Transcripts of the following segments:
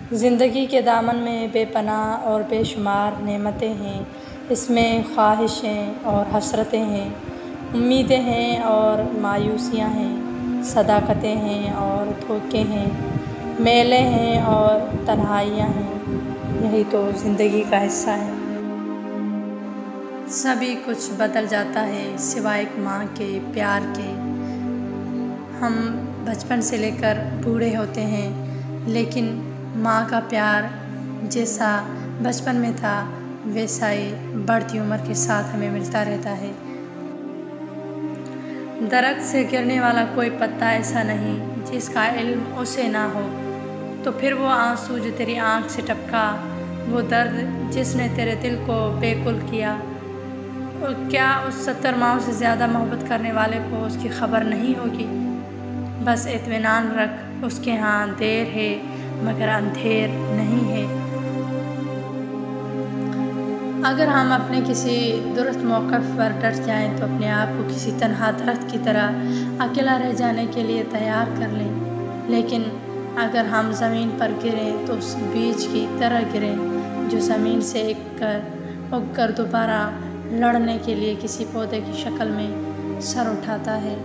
ज़िंदगी के दामन में बेपनाह और बेशुमार नेमतें हैं। इसमें ख्वाहिशें और हसरतें हैं, उम्मीदें हैं और मायूसियाँ हैं, सदाकतें हैं और धोखे हैं, मेले हैं और तन्हाइयाँ हैं। यही तो ज़िंदगी का हिस्सा है। सभी कुछ बदल जाता है सिवाय एक माँ के प्यार के। हम बचपन से लेकर बूढ़े होते हैं, लेकिन माँ का प्यार जैसा बचपन में था वैसा ही बढ़ती उम्र के साथ हमें मिलता रहता है। दरख्त से गिरने वाला कोई पत्ता ऐसा नहीं जिसका इल्म उसे ना हो। तो फिर वो आंसू जो तेरी आँख से टपका, वो दर्द जिसने तेरे दिल को बेकुल किया, और क्या उस 70 माओं से ज़्यादा मोहब्बत करने वाले को उसकी ख़बर नहीं होगी? बस इत्मीनान रख, उसके यहाँ देर है मगर अंधेर नहीं है। अगर हम अपने किसी दुरुस्त मौक़िफ़ पर डट जाएं तो अपने आप को किसी तन्हा दरख्त की तरह अकेला रह जाने के लिए तैयार कर लें। लेकिन अगर हम ज़मीन पर गिरें तो उस बीज की तरह गिरें जो ज़मीन से उगकर दोबारा लड़ने के लिए किसी पौधे की शक्ल में सर उठाता है।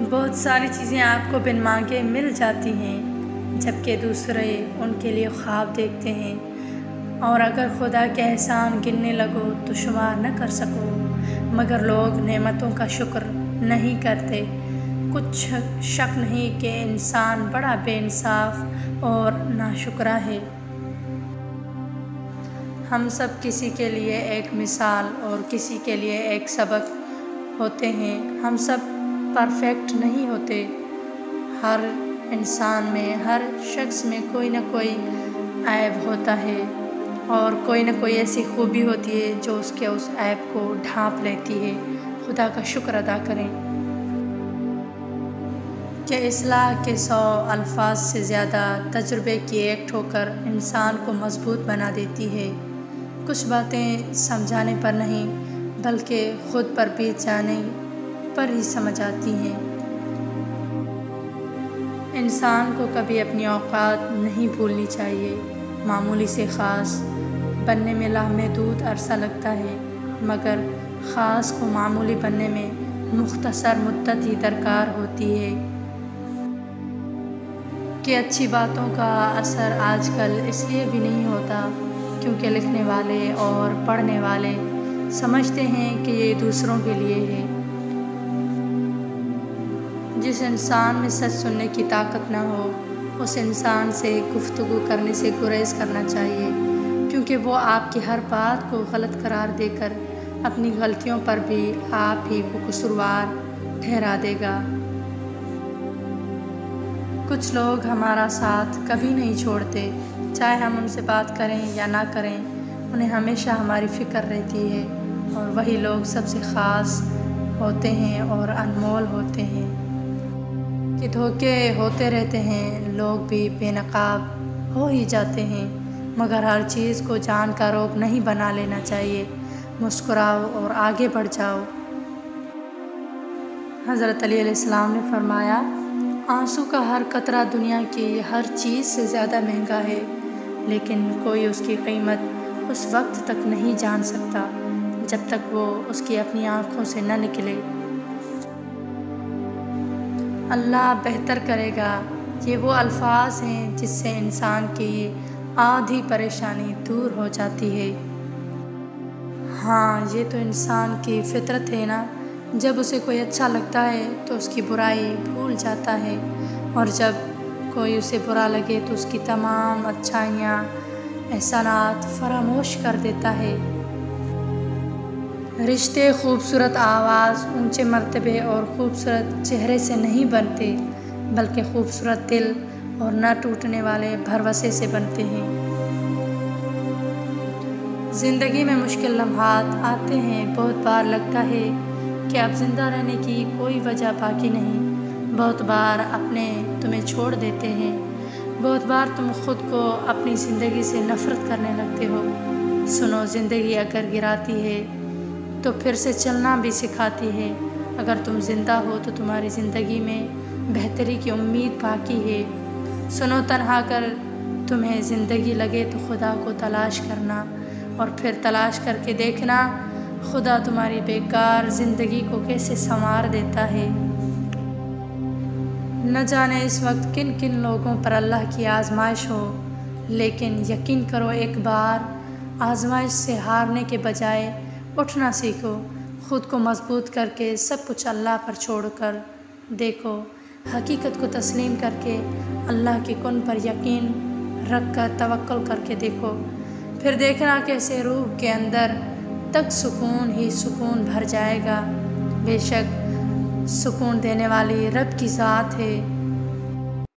बहुत सारी चीज़ें आपको बिन मांगे मिल जाती हैं, जबकि दूसरे उनके लिए ख्वाब देखते हैं। और अगर खुदा के एहसान गिनने लगो तो शुमार न कर सको, मगर लोग नेमतों का शुक्र नहीं करते। कुछ शक नहीं कि इंसान बड़ा बेइंसाफ और नाशुक्रा है। हम सब किसी के लिए एक मिसाल और किसी के लिए एक सबक होते हैं। हम सब परफेक्ट नहीं होते। हर इंसान में, हर शख्स में कोई ना कोई ऐब होता है और कोई ना कोई ऐसी खूबी होती है जो उसके उस ऐब को ढांप लेती है। खुदा का शुक्र अदा करें कि इस्लाह के 100 अल्फाज से ज़्यादा तजुर्बे की एक ठोकर इंसान को मजबूत बना देती है। कुछ बातें समझाने पर नहीं बल्कि ख़ुद पर बीत जाने पर ही समझ आती हैं। इंसान को कभी अपनी औकात नहीं भूलनी चाहिए। मामूली से ख़ास बनने में लामहदूद अरसा लगता है, मगर ख़ास को मामूली बनने में मुख्तसर मुद्दत ही दरकार होती है। कि अच्छी बातों का असर आजकल इसलिए भी नहीं होता क्योंकि लिखने वाले और पढ़ने वाले समझते हैं कि ये दूसरों के लिए है। जिस इंसान में सच सुनने की ताकत ना हो, उस इंसान से गुफ्तगू करने से गुरेज करना चाहिए, क्योंकि वो आपकी हर बात को गलत करार देकर अपनी गलतियों पर भी आप ही को कसूरवार ठहरा देगा। कुछ लोग हमारा साथ कभी नहीं छोड़ते, चाहे हम उनसे बात करें या ना करें, उन्हें हमेशा हमारी फ़िक्र रहती है। और वही लोग सबसे ख़ास होते हैं और अनमोल होते हैं। कि धोखे होते रहते हैं, लोग भी बेनकाब हो ही जाते हैं, मगर हर चीज़ को जान का रोग नहीं बना लेना चाहिए। मुस्कुराओ और आगे बढ़ जाओ। हज़रत अली अलैहिस्सलाम ने फरमाया, आंसू का हर कतरा दुनिया की हर चीज़ से ज़्यादा महंगा है, लेकिन कोई उसकी कीमत उस वक्त तक नहीं जान सकता जब तक वो उसकी अपनी आँखों से न निकले। अल्लाह बेहतर करेगा, ये वो अल्फाज हैं जिससे इंसान की आधी परेशानी दूर हो जाती है। हाँ, ये तो इंसान की फितरत है ना। जब उसे कोई अच्छा लगता है तो उसकी बुराई भूल जाता है, और जब कोई उसे बुरा लगे तो उसकी तमाम अच्छाइयाँ एहसानात फरामोश कर देता है। रिश्ते खूबसूरत आवाज़, ऊंचे मर्तबे और खूबसूरत चेहरे से नहीं बनते, बल्कि खूबसूरत दिल और न टूटने वाले भरवसे से बनते हैं। ज़िंदगी में मुश्किल लम्हात आते हैं। बहुत बार लगता है कि अब ज़िंदा रहने की कोई वजह बाकी नहीं। बहुत बार अपने तुम्हें छोड़ देते हैं। बहुत बार तुम खुद को अपनी ज़िंदगी से नफ़रत करने लगते हो। सुनो, ज़िंदगी अगर गिराती है तो फिर से चलना भी सिखाती है। अगर तुम ज़िंदा हो तो तुम्हारी ज़िंदगी में बेहतरी की उम्मीद बाकी है। सुनो, तन्हा कर तुम्हें ज़िंदगी लगे तो खुदा को तलाश करना, और फिर तलाश करके देखना खुदा तुम्हारी बेकार ज़िंदगी को कैसे संवार देता है। न जाने इस वक्त किन किन लोगों पर अल्लाह की आजमाइश हो, लेकिन यकीन करो एक बार आजमाइश से हारने के बजाय उठना सीखो। ख़ुद को मजबूत करके सब कुछ अल्लाह पर छोड़कर देखो। हकीकत को तस्लीम करके अल्लाह के कुन पर यकीन रख कर तवक्कुल करके देखो। फिर देखना कैसे रूह के अंदर तक सुकून ही सुकून भर जाएगा। बेशक सुकून देने वाली रब की ज़ात है।